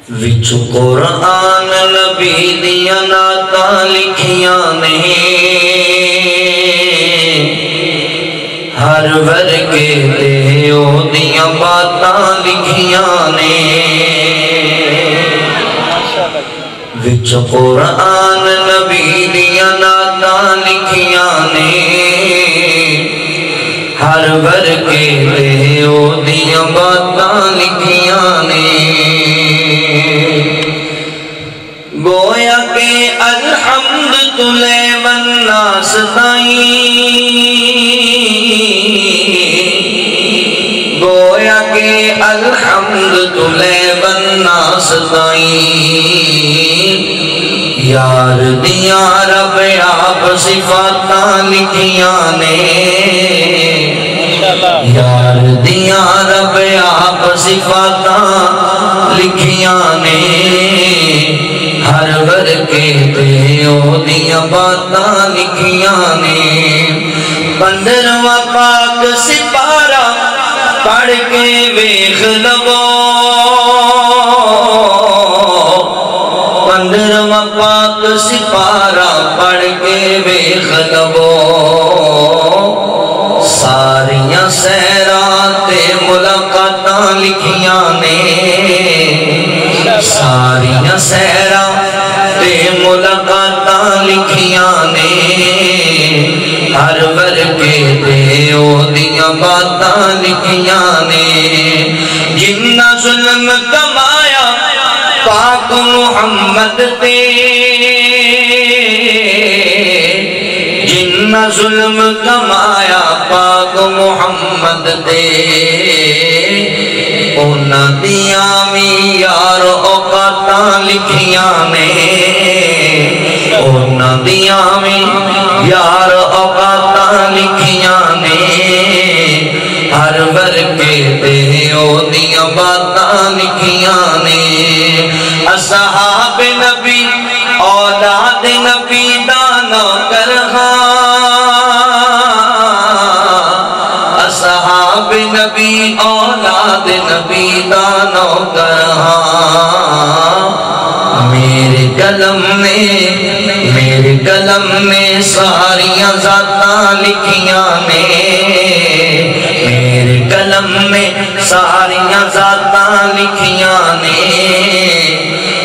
وچ قرآن نبی دیا نعتاں لکھیاں نے ہر ورگے تے او دیاں باتاں لکھیاں نے وچ قرآن نبی دیا نعتاں لکھیاں نے ہر ورگے تے او دیاں باتاں لکھیاں نے گویا کہ الحمد تلے والناس تائیں گویا کہ الحمد تلے والناس تائیں یار دیاں رب آپ صفاتاں لکھیاں نے یار دیاں رب آپ صفاتاں لکھیاں نے ہر ورگے تے او دیاں باتاں لکھیاں نے 15واں پاک سپارہ پڑھ کے ویکھ لو 15واں پاک سپارہ پڑھ کے ویکھ لو ساریاں سیراں تے ملاقاتاں لکھیاں نے ساریاں سیراں تے ملاقاتاں لکھیاں نے ہر ورگے تے او دیاں باتاں لکھیاں نے جنہ ظلم کمایا پاک محمد تے جنہ ظلم کمایا پاک محمد تے اونا دیاں میار اوقاتاں لکھیاں نے اونا دیاں میار اوقاتاں لکھیاں نے ہر ورگے تے او دیاں باتاں لکھیاں نے اصحاب نبی اولاد نبی دانا اصحاب نبی اولاد نبی دانو کرہاں میرے قلم میں ساریاں ذاتاں لکھیاں نے میرے قلم میں ساریاں ذاتاں لکھیاں نے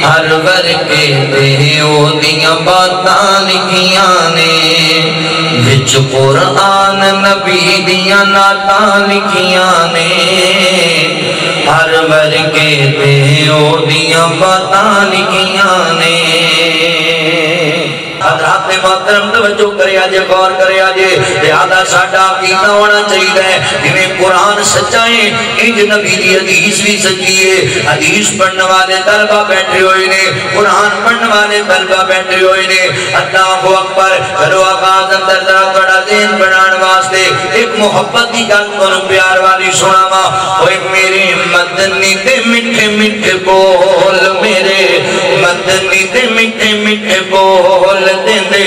ہر ورگے تے او دیاں باتاں لکھیاں نے وچ قرآن نبی دیاں نعتاں لکھیاں نے ہر ورگے تے او دیاں باتاں لکھیاں نے حضرات محترم توجہ کرے آجے غور کرے آجے لہذا ساڈا عقیدہ ہونا چاہیے جنہیں قرآن سچائیں انج نبی دی حدیث بھی سچی ہے حدیث پڑھنے والے طلبہ بیٹھے ہوئے نے قرآن پڑھنے والے طلبہ بیٹھے ہوئے نے اللہ اکبر کرو آغاز اندر ذرا تھوڑا ذہن بنان واسطے ایک محبت کی گل کرو پیار والی سناوا اوے میرے مدنی تے میٹھے میٹھے بول میرے مدنی تے میٹھے میٹھے بول دے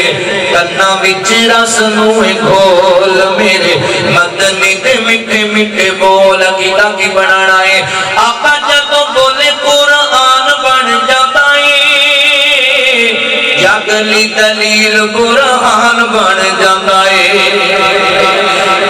کنا وچ رس نویں گھول میرے مدنی تے میٹھے میٹھے بول عقیدہ کی بنانا ہے آقا جدوں بولے قرآن بن جاتا ہے جگلی دلیل قرآن بن جاتا ہے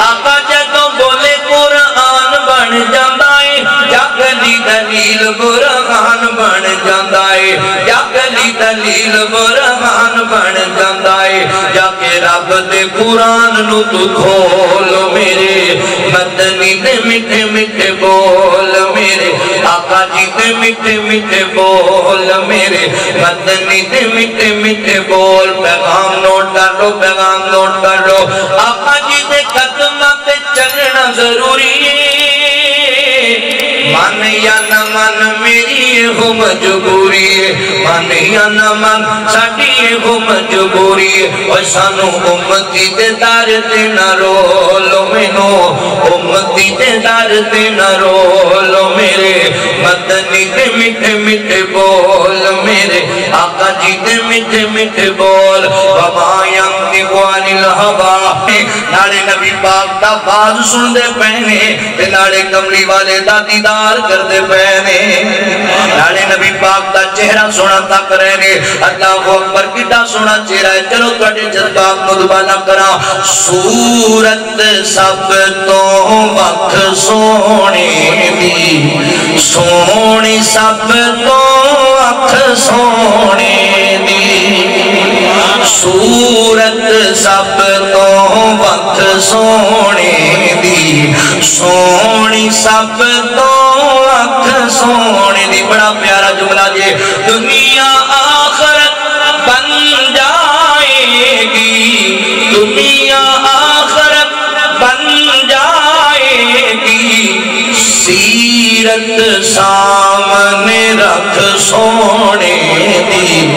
آقا جدوں بولے قرآن بن جاتا ہے جگلی دلیل قرآن بن جاتا ہے جگلی دلیل قرآن بن جاتا ہے جا کے رب دے قرآن نو تو کھول میرے مدنی دے میٹھے میٹھے بول میرے آقا جی دے میٹھے میٹھے بول میرے مدنی دے میٹھے میٹھے بول پیغام نوٹ کر لو پیغام نوٹ کر لو آقا جی دے قدمہ تے چلنا ضروری ہے من یا نہ من میری ہو مجبوری ہے من یا نہ من ساڑی ہو مجبوری ہے اور سانو امتی دے دار تے نہ رولو مینو امتی دے دار تے نہ رولو میرے مدنی دے میٹھے میٹھے بول میرے آقا جی دے میٹھے میٹھے بول وما ینطق عن الہوا ناڑے نبی پاک دا باز سن دے پہنے ناڑے کملی والے دا دیدار کر دے پہنے ناڑے نبی پاک دا چہرہ سونا تک رہنے اللہ اکبر کتا سونا چہرہ ہے چلو تھوڑے جذبات کو دوبارہ کرا صورت سب تو وقت سونے دی سونی سب تو وقت سونے دی صورت سب تو وقت سونے دی سونی سب تو وقت سونے دی بڑا پیارا جملہ جے دنیا آخرت بن جائے گی دنیا آخرت بن جائے گی سیرت سامنے رکھ سونے دی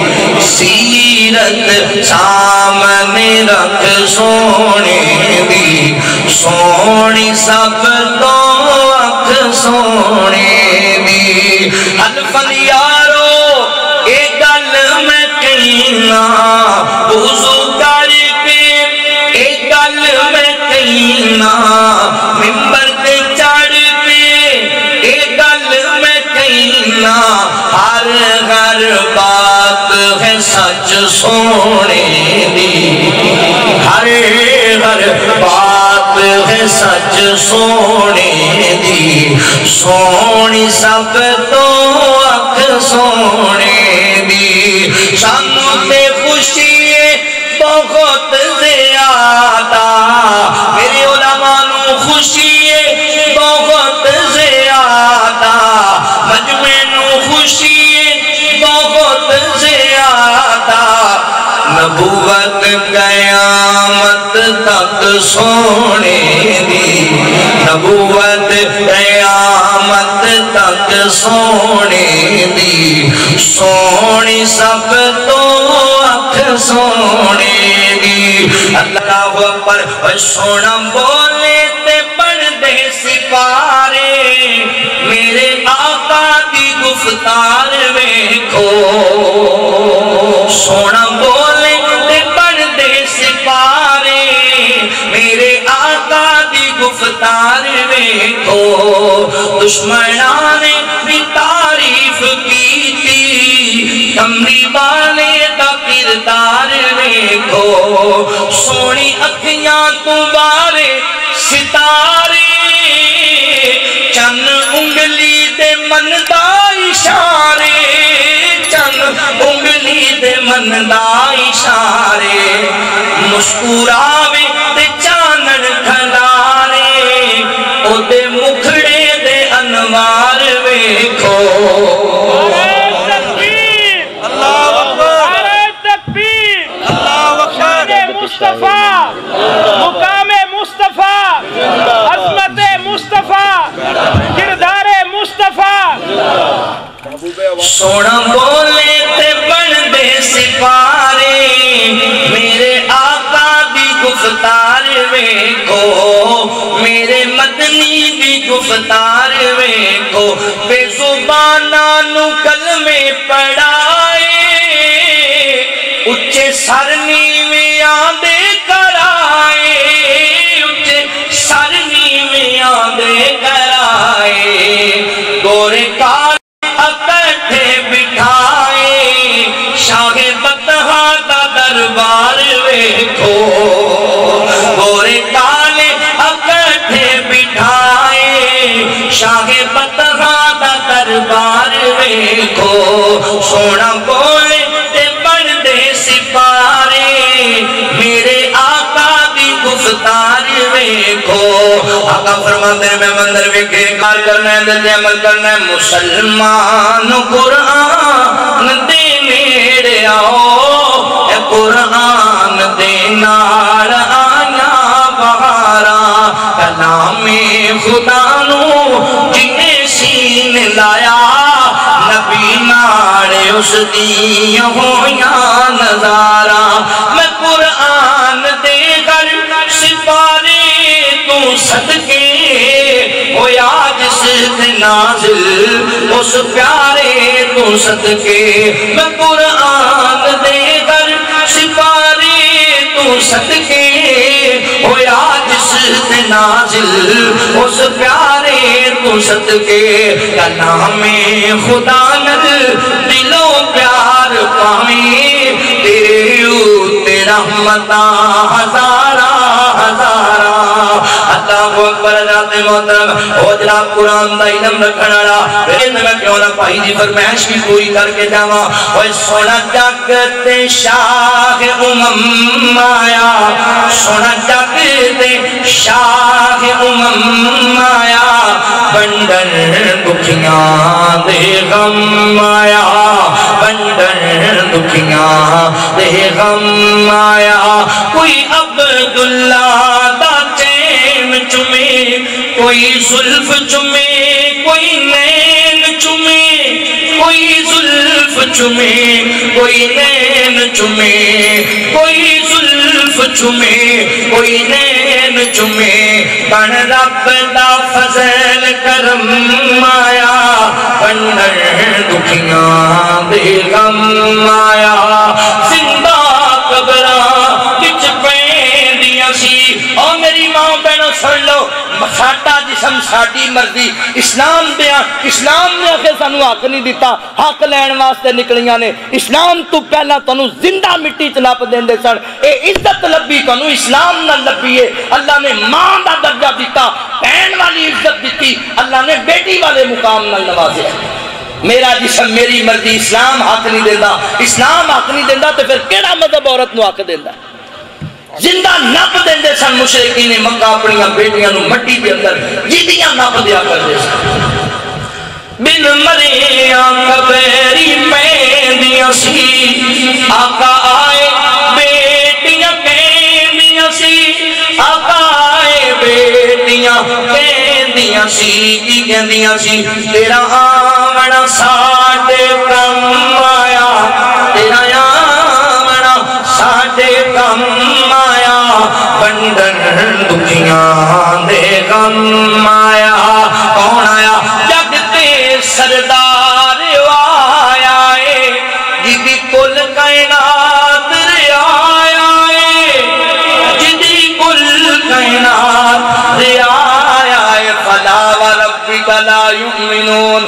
سیرت سامنے رکھ سونے دی سونی سب تو وقت سونے دی حلفن یارو اے گل میں کہنا وضو کر کے اے گل میں کہنا ممبر تے چڑھ کے اے گل میں کہنا ہر ہر بات ہے سچ سونے دی ہر ہر بات ہے سچ سونے دی سونی سب تو وقت سونے دی سانو تے خوشی بہت زیادہ میرے علماء نو خوشی بہت زیادہ مجمع نو خوشی بہت زیادہ نبوت قیامت تک سونے دی نبوت قیامت تک سونے دی سونی سب تو وقت سونے دی اللہ اکبر سونا بولے تے پڑھ دے سپارے میرے آقا دی گفتار ویکھو سونا بولے تے پڑھ دے سپارے میرے آقا دی گفتار ویکھو دشمنان نے بھی تعریف کی تھی کمری والے دا کردار ویکھو سونی اکھیاں تو بارے ستارے چن انگلی دے من دا اشارے چن انگلی دے من دا اشارے مسکراوے تے چانن کھلارے او دے مکھڑے دے انوار ویکھو اللہ اکبر تکبیر اللہ اکبر مصطفیٰ مقام مصطفیٰ عظمت مصطفیٰ کردار مصطفیٰ سونا بولے تے بن دے سپارے میرے آقا دی گفتار ویکھو میرے مدنی دی گفتار ویکھو بے زباناں نو کلمے پڑھائے اچھے سر نیویں آندے کرائے اچھے سر نیویں آندے کرائے گورے کال اکٹھے بٹھائے شاہ بطحا دا دربار ویکھو گورے کالے اکٹھے بٹھائے شاہ بطحا دا دربار ویکھو سونا بولے تے بن دے سپارے میرے آقا دی گفتار ویکھو آقا فرماتے ہیں میں مندر ویکھے کار کرنا ہے دل عمل کرنا ہے مسلمان قرآن دے نیڑے آؤ اے قرآن دے نال آیا بہارا کلام خدا نو جنے سین لایا نبی ناڑے اس دی ہویا نظارہ میں قرآن دے گر سپارے تو صدقے ہویا جس تے نازل اس پیارے تو صدقے میں قرآن دے گر سپارے تو صدقے ہویا جس تے نازل اس پیارے تو صدقے کلام خدا نل رحمتہ ہزارہ ہزارہ اللہ اکبر حضرات محترم او جناب قرآن دا علم رکھنا رہا پھر میں کیوں نہ پائی دی فرمائش بھی پوری کر کے جاواں اوہ سونا جگتے شاہ امم آیا سونا جگتے شاہ امم آیا بندر دکھیاں دے غم آیا بندر دکھیاں دے غم آیا کوئی عبداللہ دا چین چمے کوئی زلف چمے کوئی نین چمے کوئی زلف چمے کوئی نین چمے کوئی زلف چمے کوئی نین چمے بن رب دا فضل کرم آیا بندر دکھیاں دے غم آیا زندہ قبراں کچھ پیندیاں سی اور میری ماں بہنوں سن لو ساڈا جسم ساڈی مرضی اسلام دیا اسلام نے آخر سانو حق نہیں دیتا حق لین واسطے نکلیاں نے اسلام تو پہلا تانوں زندہ مٹی چ نپ دیندے سن اے عزت لبی تانوں اسلام نہ لبی ہے اللہ نے ماں دا درجہ دیتا بہن والی عزت دیتی اللہ نے بیٹی والے مقام نال نوازیا میرا جسم میری مرضی اسلام حق نہیں دیندہ اسلام حق نہیں دیندہ تو پھر کیڑا مذہب عورت نو حق دیندہ زندہ نپ دیندے سن مشرکین مکہ اپنی بیٹیاں نو مٹی دے اندر جیدیاں نپ دیا کر دے سن بن مریاں کبیری پیندیاں سی آقا آئے بیٹیاں کہندیاں سی آقا آئے بیٹیاں کہندیاں سی کی کہندیاں سی تیرا آمنا ساڈے کم آیا تیرا آمنا ساڈے کم بندر دکھیاں دے غم آیا کون آیا جگتے سردار آیا ہے جدی کل کائنات رعایا ہے جدی کل کائنات رعایا ہے فلا وربک لا یؤمنون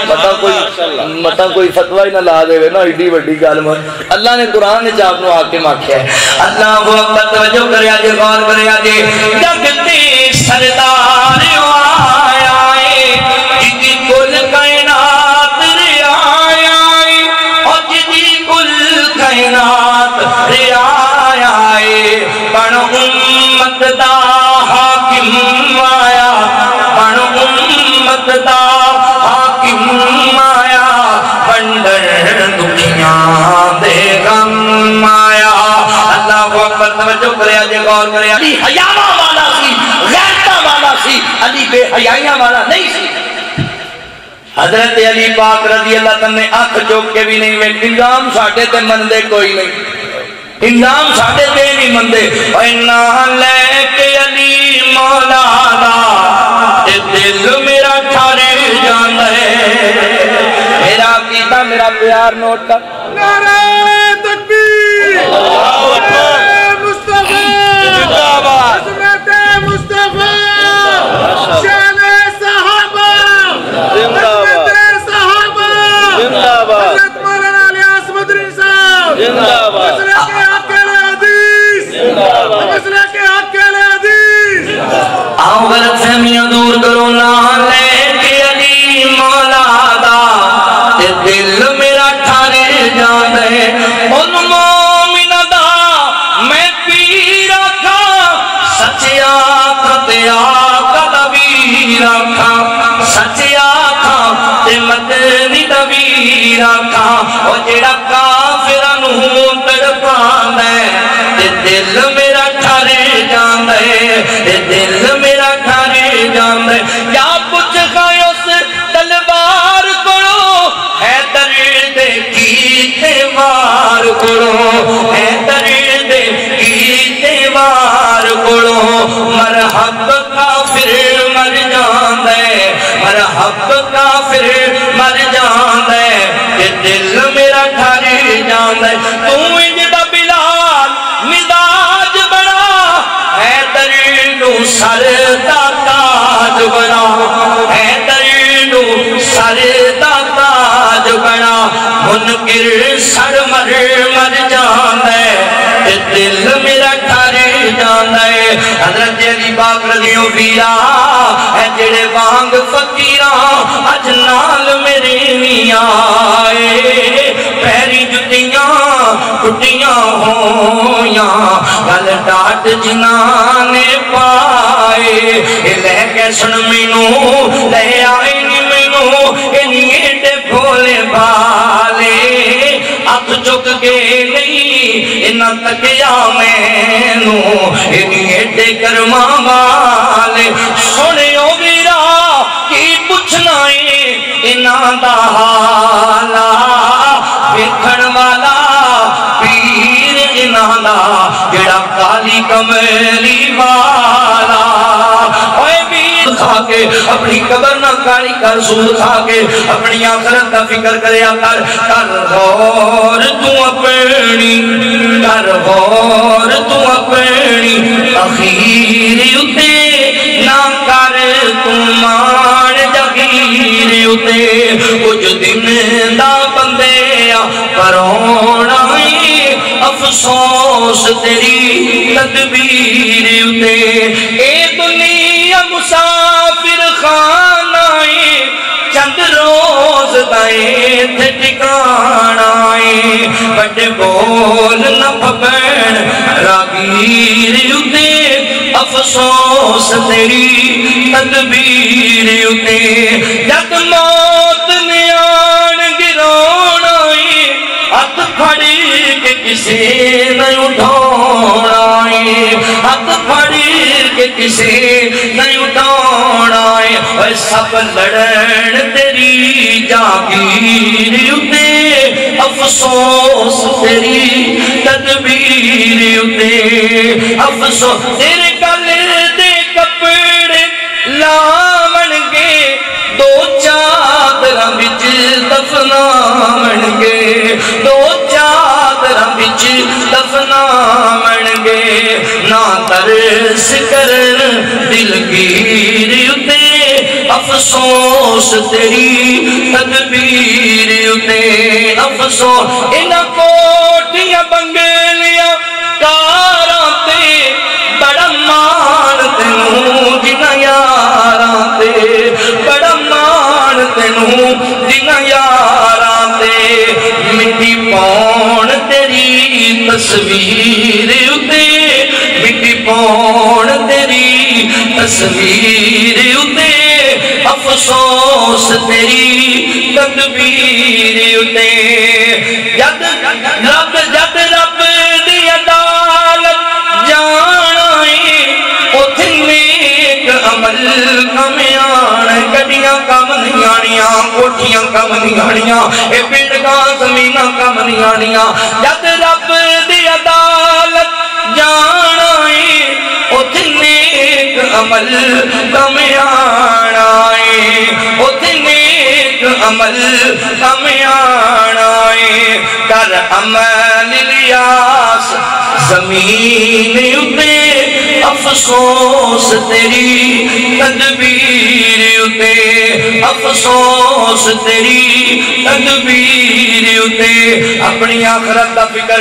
مطا کوئی فتوہ ہی نہ لا دے نا ایڈی وڈی گل اللہ نے قرآن نے آپ نو حاکم آکھیا ہے اللہ وہ توجہ کریا جے غور کریا جے جگتے سردار آیا ہے جدی کل کائنات رعایا ہے اور جدی کل کائنات رعایا ہے بن امت دا حاکم آیا بن امت دا بندر دکھیاں دے غم آیا اللہ کو اکبر توجہ کریا جے غور کریا علی حیاء والا سی غیرتہ والا سی علی بے حیائیاں والا نہیں سی حضرت علی پاک رضی اللہ تعالیٰ نے آنکھ چوک کے بھی نہیں ویک انجام ساڑھے تے مندے کوئی نہیں انجام ساڑھے تے نہیں مندے وَإِنَّا لَيْكَ علی مولا دا دل میرا ٹھارے جان ہے میرا عقیدہ میرا پیار نوٹ کر نعرہ تکبیر اللہ اکبر مصطفیٰ زندہ باد عظمت مصطفیٰ شان صحابہ زندہ باد صحابہ زندہ باد حضرت مولانا الیاس مدنی صاحب زندہ باد مسئلہ کے حق کے حدیث زندہ باد مسئلہ کے حق کے حدیث آؤ غلط فہمیاں دور کرو نہ لے کے علی مولا دا دل میرا ٹھارے جان ہے ان مومن دا میں پیر آکھا سچ آکھا تے آقا دا ویر آکھا سچ آکھا تے مدنی دا ویر آکھا او جیڑا کافران ہوں تڑپان ہے تے دل میرا ٹھارے جان ہے تے دل میرا ٹھارے جان ہے یا پچھ گئے اس تلوار کرو ہے درد کیتے وار کرو ہے درد کیتے وار کرو مرحب کافر مر جان ہے مرحب کافر مر جان ہے کہ دل میرا ٹھارے جان ہے تو انجدہ بلال مزاج بنا ہے درنو سر دا تاج بنا ہے درنو سر دا تاج بنا منکر سر مر جان ہے دل میرا ٹھر جانا ہے حضرت علی پاک رضی ویرا اے جڑے وانگ فقیراں اج نال میرے میاں آئے پیری جتیاں ٹوٹیاں ہویاں گل ڈاٹ جنہاں نے پائے لے کے سن مینوں لے آئے نی مینوں انہی ایڈے بھولے بھالے ہاتھ چک کے نہیں انہاں تکیا مینوں انہی ایڈے کرما والے سنیو ویرا کی پوچھنا ہے انہاں دا حالا ویکھن والا پیر انہاں دا جڑا کالی کملی والا اوے ویر کھا کے اپنی قبر نہ کاری کر سود کھا کے اپنی آخرت کا فکر کریا کر غور تو اپنی کر غور تو اپنی اخیر اتے نہ کر تو مان جگیر اتے کچھ دن دا بندے پرونا افسوس تیری تدبیر اتے اے دنیا مسافر خانہ چند روز دائیں تھے ٹکانائیں بڑے بول نہ پھپڑ راگیر اتے افسوس تیری تدبیر اتے جد موت نے آن گرونا ہاتھ پھڑی کے کسے نہ اٹھونا ہاتھ پھڑی کے کسے نہ اٹھونا اور سب لڑن تیری جاگیر اتے افسوس تیری تدبیر اتے افسوس تیرے گل دے کپڑے لاون گے دو چادراں وچ دفناون گے دو چادراں وچ دفناون گے نہ ترس کرن دلگیر اتے افسوس تیری تدبیر اتے افسوس انہاں کوٹیاں بنگلیاں کاراں تے بڑا مان تینوں جنہاں یاراں تے بڑا مان تینوں جنہاں یاراں تے مٹی پاؤن تیری تصویر اتے مٹی پاؤن تیری تصویر اتے افسوس تیری تدبیر اتے جد رب دی عدالت جانائیں اتھے نیک عمل کمیان گڑیاں کم نہیں آنیاں کوٹھیاں کم نہیں آنیاں اے پنڈگاں زمیناں کم نہیں آنیاں جد رب دی عدالت جانائیں اتھے نیک عمل کمیان اتھے نیک عمل کمیان کر عمل الیاس زمین اتے افسوس تیری تدبیر اتے افسوس تیری تدبیر اتے اپنی آخرت دا فکر